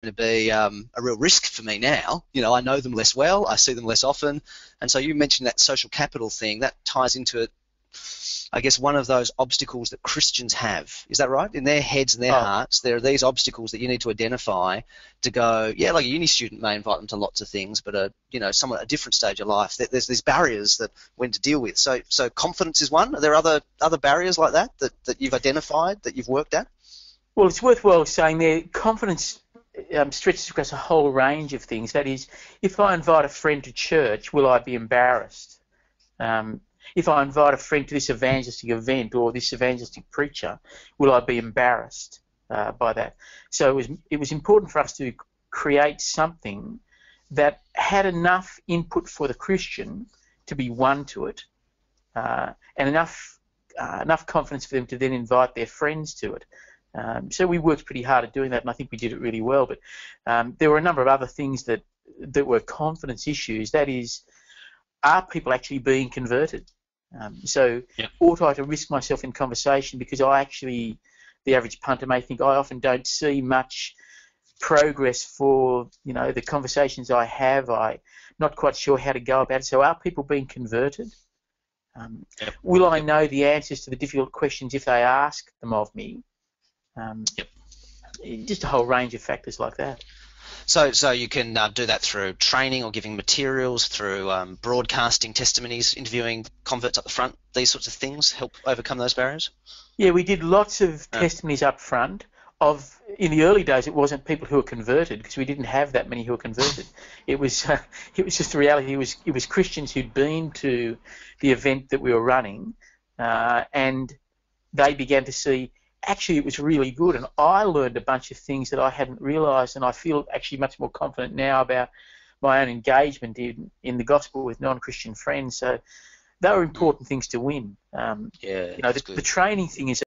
to be a real risk for me now. You know, I know them less well, I see them less often, and so you mentioned that social capital thing. That ties into it, I guess, one of those obstacles that Christians have. Is that right? In their heads and their hearts, there are these obstacles that you need to identify to go, yeah, like a uni student may invite them to lots of things, but someone at a different stage of life, there's these barriers that when to deal with. So confidence is one. Are there other barriers like that you've identified, that you've worked at? Well, it's worthwhile saying there, confidence stretches across a whole range of things. That is, if I invite a friend to church, will I be embarrassed? If I invite a friend to this evangelistic event or this evangelistic preacher, will I be embarrassed by that? So it was important for us to create something that had enough input for the Christian to be won to it, and enough confidence for them to then invite their friends to it. So we worked pretty hard at doing that, and I think we did it really well. But there were a number of other things that were confidence issues. That is, are people actually being converted? Ought I to risk myself in conversation? Because the average punter may think, I often don't see much progress for the conversations I have. I'm not quite sure how to go about it. So are people being converted? Will I know the answers to the difficult questions if they ask them of me? Just a whole range of factors like that. So you can do that through training or giving materials, through broadcasting testimonies, interviewing converts up the front. These sorts of things help overcome those barriers? Yeah, we did lots of testimonies up front. In the early days, it wasn't people who were converted, because we didn't have that many who were converted. It was just the reality. It was Christians who'd been to the event that we were running, and they began to see, actually, it was really good, and I learned a bunch of things that I hadn't realised, and I feel actually much more confident now about my own engagement in the gospel with non-Christian friends. So they were important things to win. The training thing is